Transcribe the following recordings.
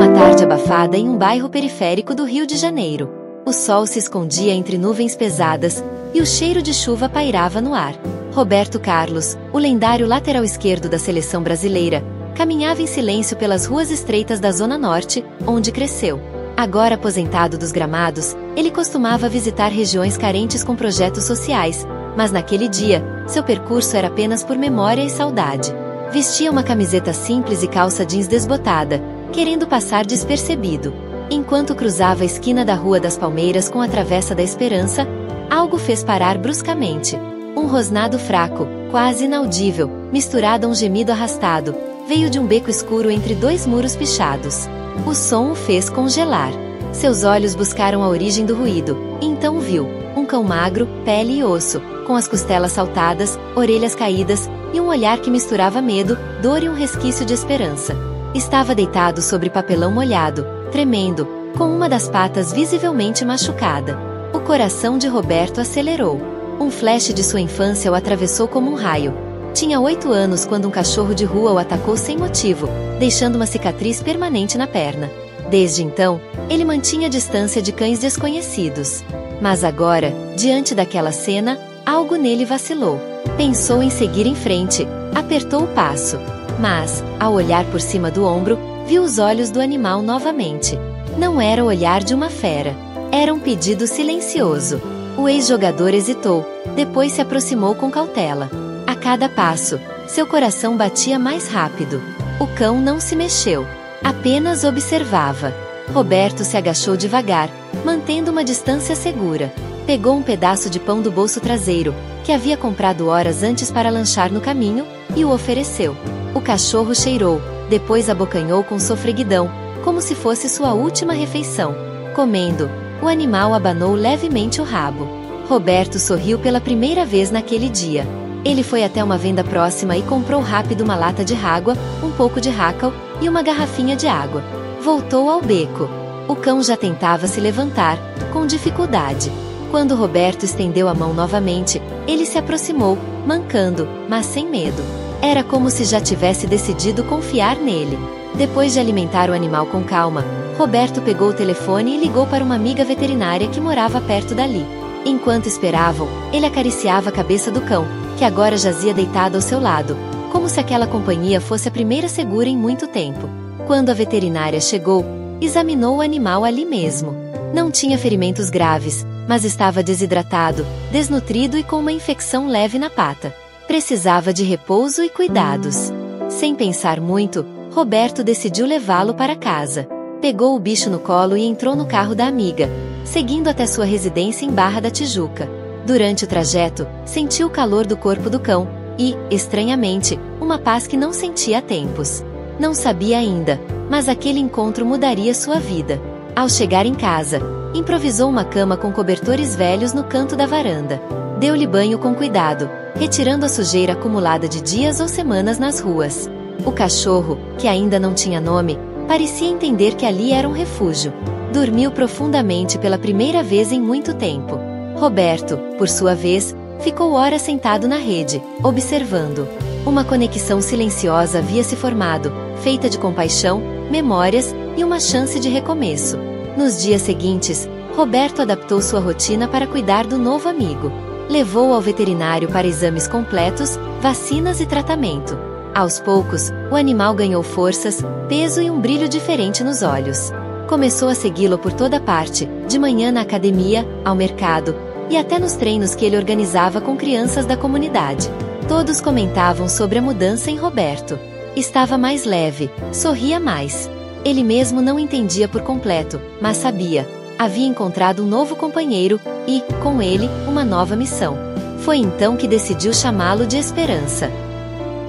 uma tarde abafada em um bairro periférico do Rio de Janeiro. O sol se escondia entre nuvens pesadas e o cheiro de chuva pairava no ar. Roberto Carlos, o lendário lateral esquerdo da seleção brasileira, caminhava em silêncio pelas ruas estreitas da Zona Norte, onde cresceu. Agora aposentado dos gramados, ele costumava visitar regiões carentes com projetos sociais, mas naquele dia, seu percurso era apenas por memória e saudade. Vestia uma camiseta simples e calça jeans desbotada, querendo passar despercebido. Enquanto cruzava a esquina da Rua das Palmeiras com a Travessa da Esperança, algo fez parar bruscamente. Um rosnado fraco, quase inaudível, misturado a um gemido arrastado, veio de um beco escuro entre dois muros pichados. O som o fez congelar. Seus olhos buscaram a origem do ruído, e então viu um cão magro, pele e osso, com as costelas saltadas, orelhas caídas, e um olhar que misturava medo, dor e um resquício de esperança. Estava deitado sobre papelão molhado, tremendo, com uma das patas visivelmente machucada. O coração de Roberto acelerou. Um flash de sua infância o atravessou como um raio. Tinha 8 anos quando um cachorro de rua o atacou sem motivo, deixando uma cicatriz permanente na perna. Desde então, ele mantinha distância de cães desconhecidos. Mas agora, diante daquela cena, algo nele vacilou. Pensou em seguir em frente, apertou o passo. Mas, ao olhar por cima do ombro, viu os olhos do animal novamente. Não era o olhar de uma fera. Era um pedido silencioso. O ex-jogador hesitou, depois se aproximou com cautela. A cada passo, seu coração batia mais rápido. O cão não se mexeu, apenas observava. Roberto se agachou devagar, mantendo uma distância segura. Pegou um pedaço de pão do bolso traseiro, que havia comprado horas antes para lanchar no caminho, e o ofereceu. O cachorro cheirou, depois abocanhou com sofreguidão, como se fosse sua última refeição. Comendo, o animal abanou levemente o rabo. Roberto sorriu pela primeira vez naquele dia. Ele foi até uma venda próxima e comprou rápido uma lata de água, um pouco de Rackel e uma garrafinha de água. Voltou ao beco. O cão já tentava se levantar, com dificuldade. Quando Roberto estendeu a mão novamente, ele se aproximou, mancando, mas sem medo. Era como se já tivesse decidido confiar nele. Depois de alimentar o animal com calma, Roberto pegou o telefone e ligou para uma amiga veterinária que morava perto dali. Enquanto esperavam, ele acariciava a cabeça do cão, que agora jazia deitado ao seu lado, como se aquela companhia fosse a primeira segura em muito tempo. Quando a veterinária chegou, examinou o animal ali mesmo. Não tinha ferimentos graves, mas estava desidratado, desnutrido e com uma infecção leve na pata. Precisava de repouso e cuidados. Sem pensar muito, Roberto decidiu levá-lo para casa. Pegou o bicho no colo e entrou no carro da amiga, seguindo até sua residência em Barra da Tijuca. Durante o trajeto, sentiu o calor do corpo do cão e, estranhamente, uma paz que não sentia há tempos. Não sabia ainda, mas aquele encontro mudaria sua vida. Ao chegar em casa, improvisou uma cama com cobertores velhos no canto da varanda. Deu-lhe banho com cuidado, retirando a sujeira acumulada de dias ou semanas nas ruas. O cachorro, que ainda não tinha nome, parecia entender que ali era um refúgio. Dormiu profundamente pela primeira vez em muito tempo. Roberto, por sua vez, ficou horas sentado na rede, observando. Uma conexão silenciosa havia se formado, feita de compaixão, memórias e uma chance de recomeço. Nos dias seguintes, Roberto adaptou sua rotina para cuidar do novo amigo. Levou-o ao veterinário para exames completos, vacinas e tratamento. Aos poucos, o animal ganhou forças, peso e um brilho diferente nos olhos. Começou a segui-lo por toda parte, de manhã na academia, ao mercado, e até nos treinos que ele organizava com crianças da comunidade. Todos comentavam sobre a mudança em Roberto. Estava mais leve, sorria mais. Ele mesmo não entendia por completo, mas sabia. Havia encontrado um novo companheiro e, com ele, uma nova missão. Foi então que decidiu chamá-lo de Esperança.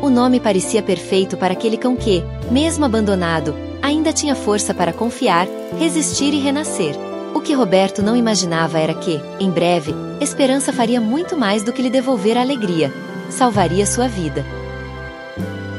O nome parecia perfeito para aquele cão que, mesmo abandonado, ainda tinha força para confiar, resistir e renascer. O que Roberto não imaginava era que, em breve, Esperança faria muito mais do que lhe devolver a alegria. Salvaria sua vida.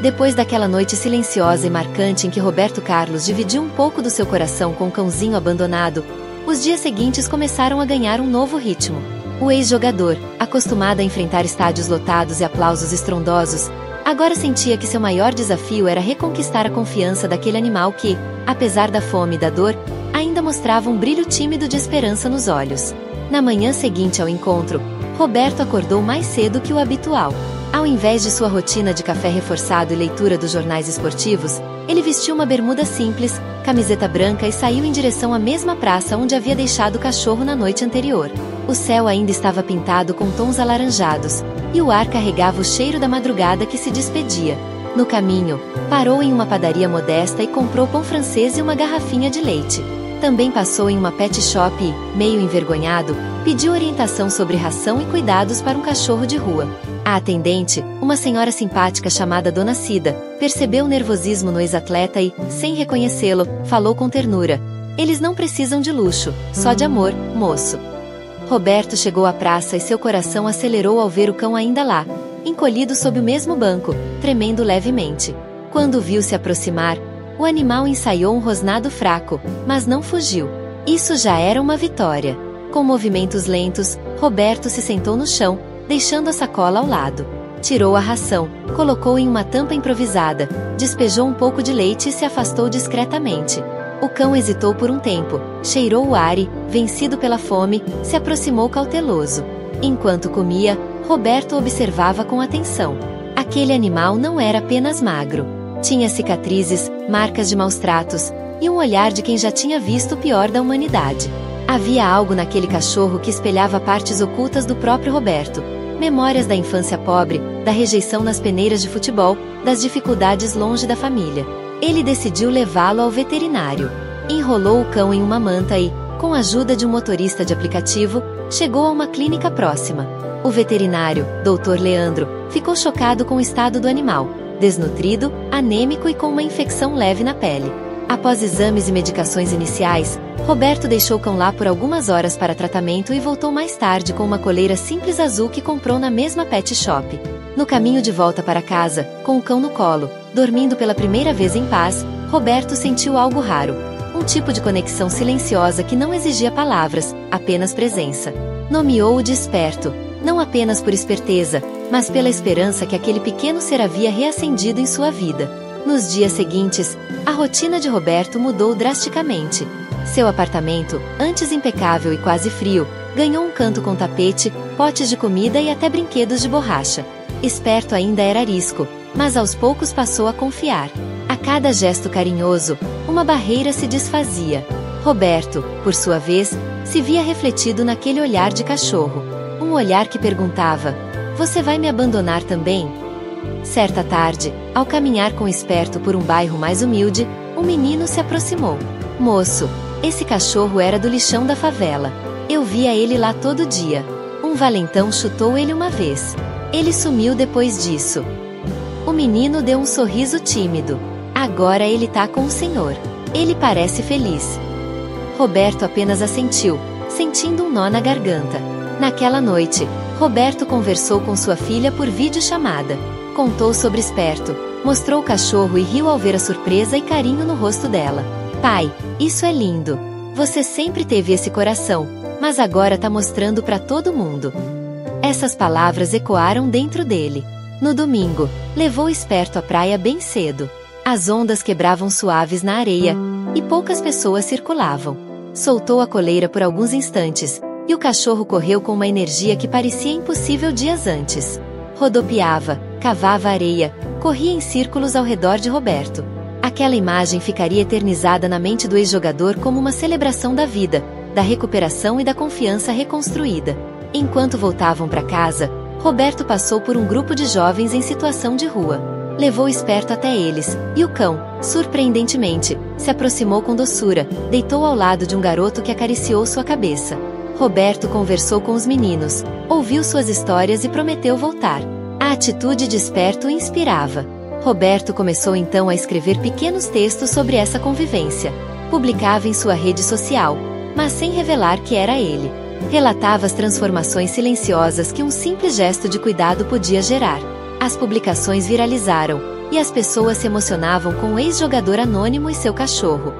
Depois daquela noite silenciosa e marcante em que Roberto Carlos dividiu um pouco do seu coração com o cãozinho abandonado, os dias seguintes começaram a ganhar um novo ritmo. O ex-jogador, acostumado a enfrentar estádios lotados e aplausos estrondosos, agora sentia que seu maior desafio era reconquistar a confiança daquele animal que, apesar da fome e da dor, ainda mostrava um brilho tímido de esperança nos olhos. Na manhã seguinte ao encontro, Roberto acordou mais cedo que o habitual. Ao invés de sua rotina de café reforçado e leitura dos jornais esportivos, ele vestiu uma bermuda simples, camiseta branca e saiu em direção à mesma praça onde havia deixado o cachorro na noite anterior. O céu ainda estava pintado com tons alaranjados, e o ar carregava o cheiro da madrugada que se despedia. No caminho, parou em uma padaria modesta e comprou pão francês e uma garrafinha de leite. Também passou em uma pet shop e, meio envergonhado, pediu orientação sobre ração e cuidados para um cachorro de rua. A atendente, uma senhora simpática chamada Dona Cida, percebeu o nervosismo no ex-atleta e, sem reconhecê-lo, falou com ternura: "Eles não precisam de luxo, só de amor, moço." Roberto chegou à praça e seu coração acelerou ao ver o cão ainda lá, encolhido sob o mesmo banco, tremendo levemente. Quando o viu se aproximar, o animal ensaiou um rosnado fraco, mas não fugiu. Isso já era uma vitória. Com movimentos lentos, Roberto se sentou no chão, deixando a sacola ao lado. Tirou a ração, colocou em uma tampa improvisada, despejou um pouco de leite e se afastou discretamente. O cão hesitou por um tempo, cheirou o ar e, vencido pela fome, se aproximou cauteloso. Enquanto comia, Roberto observava com atenção. Aquele animal não era apenas magro. Tinha cicatrizes, marcas de maus tratos, e um olhar de quem já tinha visto o pior da humanidade. Havia algo naquele cachorro que espelhava partes ocultas do próprio Roberto. Memórias da infância pobre, da rejeição nas peneiras de futebol, das dificuldades longe da família. Ele decidiu levá-lo ao veterinário. Enrolou o cão em uma manta e, com a ajuda de um motorista de aplicativo, chegou a uma clínica próxima. O veterinário, Dr. Leandro, ficou chocado com o estado do animal, desnutrido, anêmico e com uma infecção leve na pele. Após exames e medicações iniciais, Roberto deixou o cão lá por algumas horas para tratamento e voltou mais tarde com uma coleira simples azul que comprou na mesma pet shop. No caminho de volta para casa, com o cão no colo, dormindo pela primeira vez em paz, Roberto sentiu algo raro. Um tipo de conexão silenciosa que não exigia palavras, apenas presença. Nomeou-o de esperto, não apenas por esperteza, mas pela esperança que aquele pequeno ser havia reacendido em sua vida. Nos dias seguintes, a rotina de Roberto mudou drasticamente. Seu apartamento, antes impecável e quase frio, ganhou um canto com tapete, potes de comida e até brinquedos de borracha. Esperto ainda era arisco, mas aos poucos passou a confiar. A cada gesto carinhoso, uma barreira se desfazia. Roberto, por sua vez, se via refletido naquele olhar de cachorro. Um olhar que perguntava: "Você vai me abandonar também?" Certa tarde, ao caminhar com Esperto por um bairro mais humilde, um menino se aproximou. "Moço, esse cachorro era do lixão da favela. Eu via ele lá todo dia." Um valentão chutou ele uma vez. Ele sumiu depois disso. O menino deu um sorriso tímido. "Agora ele tá com o senhor. Ele parece feliz." Roberto apenas assentiu, sentindo um nó na garganta. Naquela noite, Roberto conversou com sua filha por videochamada. Contou sobre Esperto, mostrou o cachorro e riu ao ver a surpresa e carinho no rosto dela. "Pai, isso é lindo. Você sempre teve esse coração, mas agora tá mostrando pra todo mundo." Essas palavras ecoaram dentro dele. No domingo, levou Esperto à praia bem cedo. As ondas quebravam suaves na areia, e poucas pessoas circulavam. Soltou a coleira por alguns instantes, e o cachorro correu com uma energia que parecia impossível dias antes. Rodopiava, cavava areia, corria em círculos ao redor de Roberto. Aquela imagem ficaria eternizada na mente do ex-jogador como uma celebração da vida, da recuperação e da confiança reconstruída. Enquanto voltavam para casa, Roberto passou por um grupo de jovens em situação de rua. Levou Esperto até eles, e o cão, surpreendentemente, se aproximou com doçura, deitou ao lado de um garoto que acariciou sua cabeça. Roberto conversou com os meninos, ouviu suas histórias e prometeu voltar. A atitude de Esperto o inspirava. Roberto começou então a escrever pequenos textos sobre essa convivência. Publicava em sua rede social, mas sem revelar que era ele. Relatava as transformações silenciosas que um simples gesto de cuidado podia gerar. As publicações viralizaram, e as pessoas se emocionavam com o ex-jogador anônimo e seu cachorro.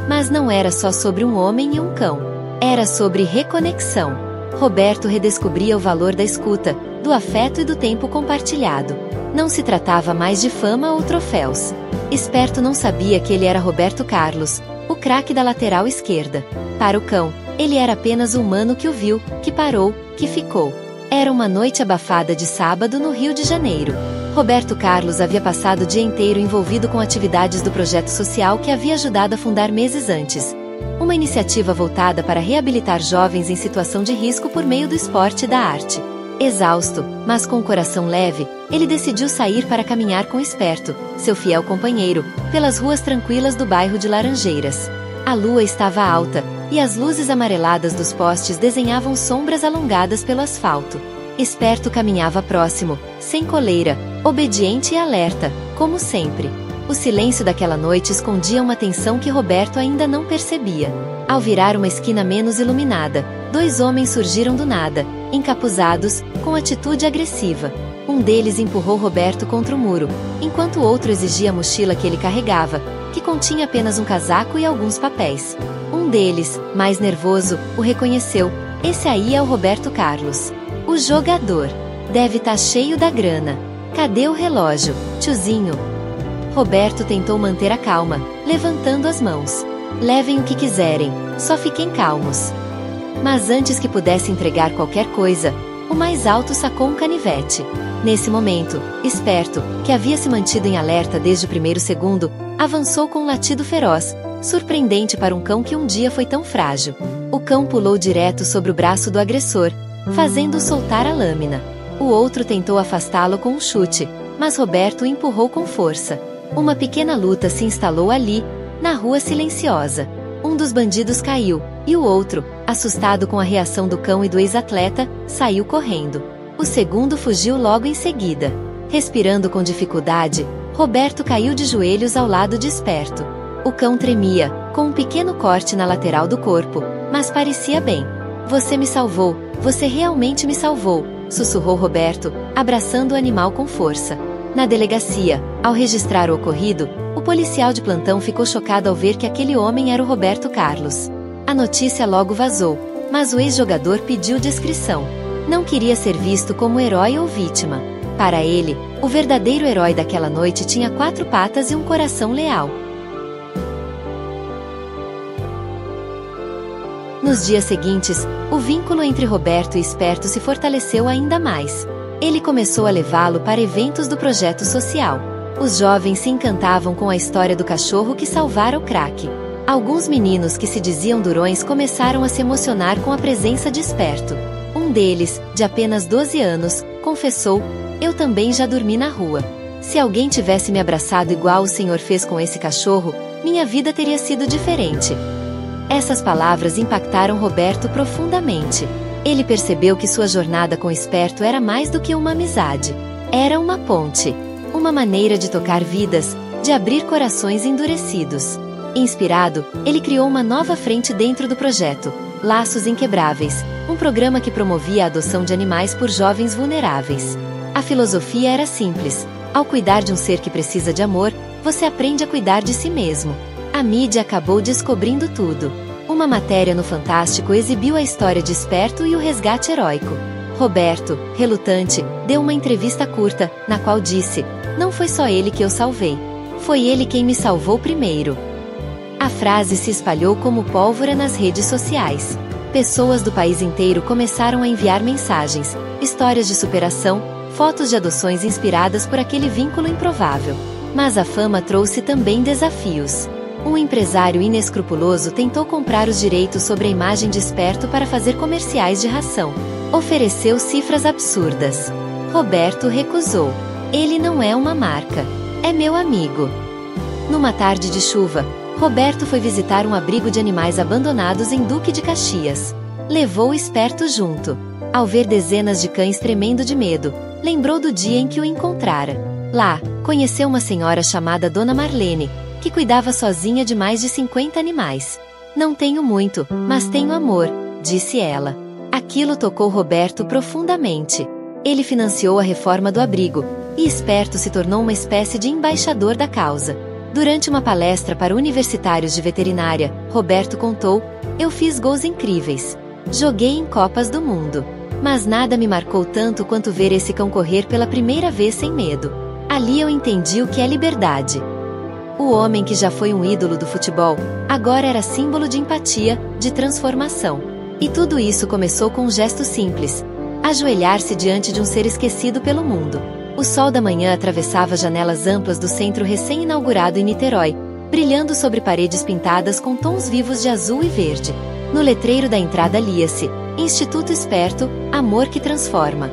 Mas não era só sobre um homem e um cão. Era sobre reconexão. Roberto redescobria o valor da escuta, do do afeto e do tempo compartilhado. Não se tratava mais de fama ou troféus. Esperto não sabia que ele era Roberto Carlos, o craque da lateral esquerda. Para o cão, ele era apenas o humano que o viu, que parou, que ficou. Era uma noite abafada de sábado no Rio de Janeiro. Roberto Carlos havia passado o dia inteiro envolvido com atividades do projeto social que havia ajudado a fundar meses antes. Uma iniciativa voltada para reabilitar jovens em situação de risco por meio do esporte e da arte. Exausto, mas com o coração leve, ele decidiu sair para caminhar com Esperto, seu fiel companheiro, pelas ruas tranquilas do bairro de Laranjeiras. A lua estava alta, e as luzes amareladas dos postes desenhavam sombras alongadas pelo asfalto. Esperto caminhava próximo, sem coleira, obediente e alerta, como sempre. O silêncio daquela noite escondia uma tensão que Roberto ainda não percebia. Ao virar uma esquina menos iluminada, 2 homens surgiram do nada, encapuzados, com atitude agressiva. Um deles empurrou Roberto contra o muro, enquanto o outro exigia a mochila que ele carregava, que continha apenas um casaco e alguns papéis. Um deles, mais nervoso, o reconheceu. Esse aí é o Roberto Carlos. O jogador. Deve tá cheio da grana. Cadê o relógio, tiozinho? Roberto tentou manter a calma, levantando as mãos. Levem o que quiserem, só fiquem calmos. Mas antes que pudesse entregar qualquer coisa, o mais alto sacou um canivete. Nesse momento, Esperto, que havia se mantido em alerta desde o primeiro segundo, avançou com um latido feroz, surpreendente para um cão que um dia foi tão frágil. O cão pulou direto sobre o braço do agressor, fazendo-o soltar a lâmina. O outro tentou afastá-lo com um chute, mas Roberto o empurrou com força. Uma pequena luta se instalou ali, na rua silenciosa. Um dos bandidos caiu, e o outro, assustado com a reação do cão e do ex-atleta, saiu correndo. O segundo fugiu logo em seguida. Respirando com dificuldade, Roberto caiu de joelhos ao lado de Esperto. O cão tremia, com um pequeno corte na lateral do corpo, mas parecia bem. Você me salvou, você realmente me salvou, sussurrou Roberto, abraçando o animal com força. Na delegacia, ao registrar o ocorrido, o policial de plantão ficou chocado ao ver que aquele homem era o Roberto Carlos. A notícia logo vazou, mas o ex-jogador pediu descrição. Não queria ser visto como herói ou vítima. Para ele, o verdadeiro herói daquela noite tinha 4 patas e um coração leal. Nos dias seguintes, o vínculo entre Roberto e Esperto se fortaleceu ainda mais. Ele começou a levá-lo para eventos do projeto social. Os jovens se encantavam com a história do cachorro que salvara o craque. Alguns meninos que se diziam durões começaram a se emocionar com a presença de Esperto. Um deles, de apenas 12 anos, confessou: "Eu também já dormi na rua. Se alguém tivesse me abraçado igual o senhor fez com esse cachorro, minha vida teria sido diferente." Essas palavras impactaram Roberto profundamente. Ele percebeu que sua jornada com Esperto era mais do que uma amizade. Era uma ponte. Uma maneira de tocar vidas, de abrir corações endurecidos. Inspirado, ele criou uma nova frente dentro do projeto, Laços Inquebráveis, um programa que promovia a adoção de animais por jovens vulneráveis. A filosofia era simples: ao cuidar de um ser que precisa de amor, você aprende a cuidar de si mesmo. A mídia acabou descobrindo tudo. Uma matéria no Fantástico exibiu a história de Esperto e o resgate heróico. Roberto, relutante, deu uma entrevista curta, na qual disse: "Não foi só ele que eu salvei. Foi ele quem me salvou primeiro." A frase se espalhou como pólvora nas redes sociais. Pessoas do país inteiro começaram a enviar mensagens, histórias de superação, fotos de adoções inspiradas por aquele vínculo improvável. Mas a fama trouxe também desafios. Um empresário inescrupuloso tentou comprar os direitos sobre a imagem de Esperto para fazer comerciais de ração. Ofereceu cifras absurdas. Roberto recusou. "Ele não é uma marca. É meu amigo." Numa tarde de chuva, Roberto foi visitar um abrigo de animais abandonados em Duque de Caxias. Levou Esperto junto. Ao ver dezenas de cães tremendo de medo, lembrou do dia em que o encontrara. Lá, conheceu uma senhora chamada Dona Marlene, que cuidava sozinha de mais de 50 animais. "Não tenho muito, mas tenho amor", disse ela. Aquilo tocou Roberto profundamente. Ele financiou a reforma do abrigo, e Esperto se tornou uma espécie de embaixador da causa. Durante uma palestra para universitários de veterinária, Roberto contou: "Eu fiz gols incríveis. Joguei em Copas do Mundo. Mas nada me marcou tanto quanto ver esse cão correr pela primeira vez sem medo. Ali eu entendi o que é liberdade. O homem que já foi um ídolo do futebol, agora era símbolo de empatia, de transformação. E tudo isso começou com um gesto simples: ajoelhar-se diante de um ser esquecido pelo mundo. O sol da manhã atravessava janelas amplas do centro recém-inaugurado em Niterói, brilhando sobre paredes pintadas com tons vivos de azul e verde. No letreiro da entrada lia-se: Instituto Esperto, amor que transforma.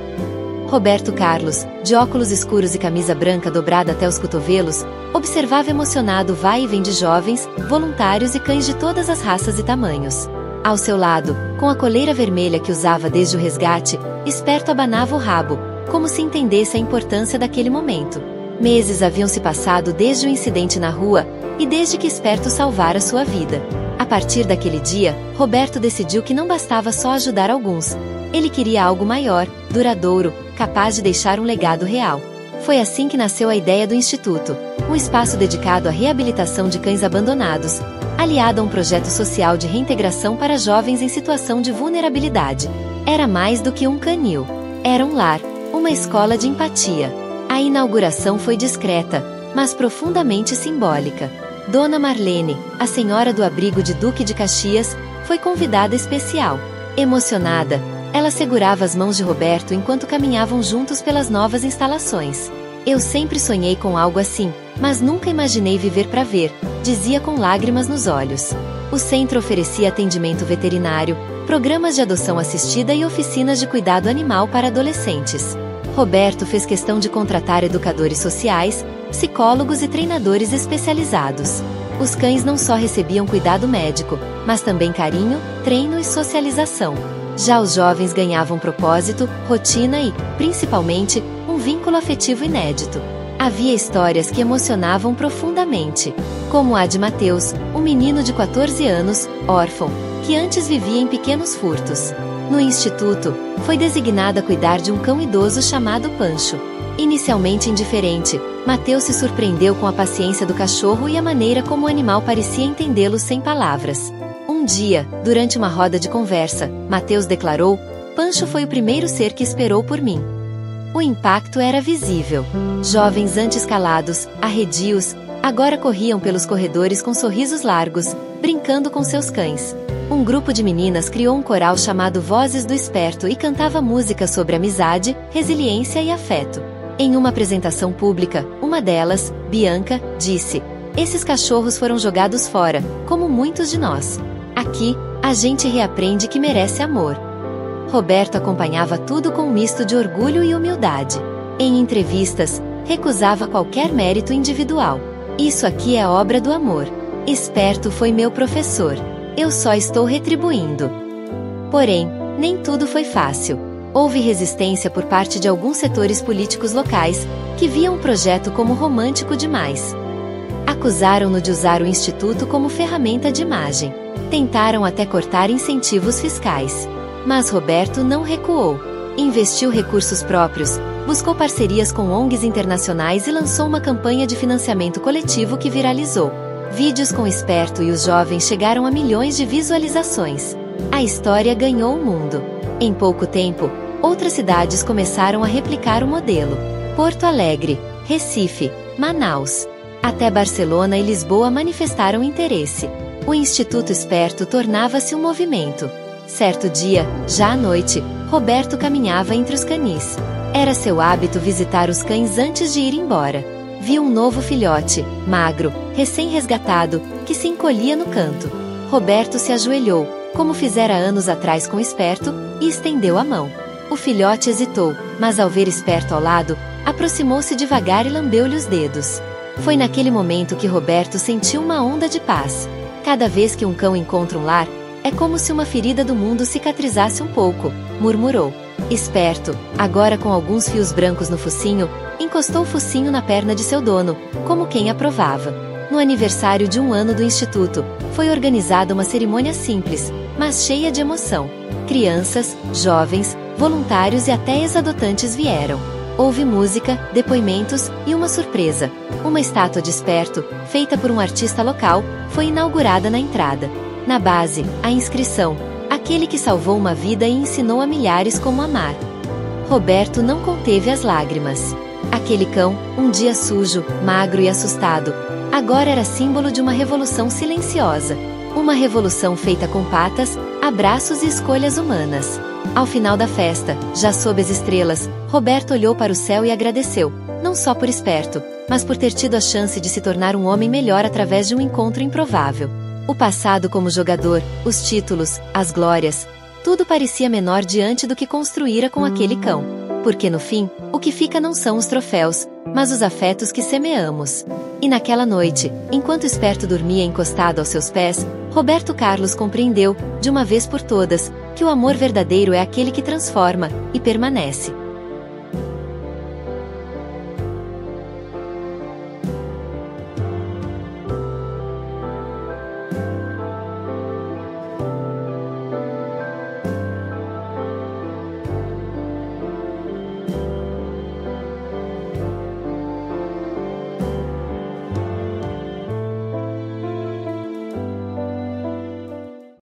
Roberto Carlos, de óculos escuros e camisa branca dobrada até os cotovelos, observava emocionado o vai e vem de jovens, voluntários e cães de todas as raças e tamanhos. Ao seu lado, com a coleira vermelha que usava desde o resgate, Esperto abanava o rabo, como se entendesse a importância daquele momento. Meses haviam se passado desde o incidente na rua, e desde que Esperto salvara sua vida. A partir daquele dia, Roberto decidiu que não bastava só ajudar alguns. Ele queria algo maior, duradouro, capaz de deixar um legado real. Foi assim que nasceu a ideia do Instituto, um espaço dedicado à reabilitação de cães abandonados, aliado a um projeto social de reintegração para jovens em situação de vulnerabilidade. Era mais do que um canil. Era um lar, uma escola de empatia. A inauguração foi discreta, mas profundamente simbólica. Dona Marlene, a senhora do abrigo de Duque de Caxias, foi convidada especial. Emocionada, ela segurava as mãos de Roberto enquanto caminhavam juntos pelas novas instalações. Eu sempre sonhei com algo assim, mas nunca imaginei viver para ver, dizia com lágrimas nos olhos. O centro oferecia atendimento veterinário, programas de adoção assistida e oficinas de cuidado animal para adolescentes. Roberto fez questão de contratar educadores sociais, psicólogos e treinadores especializados. Os cães não só recebiam cuidado médico, mas também carinho, treino e socialização. Já os jovens ganhavam propósito, rotina e, principalmente, um vínculo afetivo inédito. Havia histórias que emocionavam profundamente, como a de Mateus, um menino de 14 anos, órfão, que antes vivia em pequenos furtos. No instituto, foi designado a cuidar de um cão idoso chamado Pancho. Inicialmente indiferente, Mateus se surpreendeu com a paciência do cachorro e a maneira como o animal parecia entendê-lo sem palavras. Um dia, durante uma roda de conversa, Mateus declarou: Pancho foi o primeiro ser que esperou por mim. O impacto era visível. Jovens antes calados, arredios, agora corriam pelos corredores com sorrisos largos, brincando com seus cães. Um grupo de meninas criou um coral chamado Vozes do Esperto e cantava música sobre amizade, resiliência e afeto. Em uma apresentação pública, uma delas, Bianca, disse: Esses cachorros foram jogados fora, como muitos de nós. Aqui, a gente reaprende que merece amor. Roberto acompanhava tudo com um misto de orgulho e humildade. Em entrevistas, recusava qualquer mérito individual. Isso aqui é obra do amor. Esperto foi meu professor. Eu só estou retribuindo. Porém, nem tudo foi fácil. Houve resistência por parte de alguns setores políticos locais, que viam o projeto como romântico demais. Acusaram-no de usar o Instituto como ferramenta de imagem. Tentaram até cortar incentivos fiscais. Mas Roberto não recuou. Investiu recursos próprios, buscou parcerias com ONGs internacionais e lançou uma campanha de financiamento coletivo que viralizou. Vídeos com Esperto e os jovens chegaram a milhões de visualizações. A história ganhou o mundo. Em pouco tempo, outras cidades começaram a replicar o modelo. Porto Alegre, Recife, Manaus. Até Barcelona e Lisboa manifestaram interesse. O Instituto Esperto tornava-se um movimento. Certo dia, já à noite, Roberto caminhava entre os canis. Era seu hábito visitar os cães antes de ir embora. Viu um novo filhote, magro, recém-resgatado, que se encolhia no canto. Roberto se ajoelhou, como fizera anos atrás com Esperto, e estendeu a mão. O filhote hesitou, mas ao ver Esperto ao lado, aproximou-se devagar e lambeu-lhe os dedos. Foi naquele momento que Roberto sentiu uma onda de paz. Cada vez que um cão encontra um lar, é como se uma ferida do mundo cicatrizasse um pouco, murmurou. Esperto, agora com alguns fios brancos no focinho, encostou o focinho na perna de seu dono, como quem aprovava. No aniversário de 1 ano do Instituto, foi organizada uma cerimônia simples, mas cheia de emoção. Crianças, jovens, voluntários e até ex-adotantes vieram. Houve música, depoimentos e uma surpresa. Uma estátua de Esperto, feita por um artista local, foi inaugurada na entrada. Na base, a inscrição: Aqui aquele que salvou uma vida e ensinou a milhares como amar. Roberto não conteve as lágrimas. Aquele cão, um dia sujo, magro e assustado, agora era símbolo de uma revolução silenciosa. Uma revolução feita com patas, abraços e escolhas humanas. Ao final da festa, já sob as estrelas, Roberto olhou para o céu e agradeceu, não só por esperto, mas por ter tido a chance de se tornar um homem melhor através de um encontro improvável. O passado como jogador, os títulos, as glórias, tudo parecia menor diante do que construíra com aquele cão. Porque no fim, o que fica não são os troféus, mas os afetos que semeamos. E naquela noite, enquanto o esperto dormia encostado aos seus pés, Roberto Carlos compreendeu, de uma vez por todas, que o amor verdadeiro é aquele que transforma e permanece.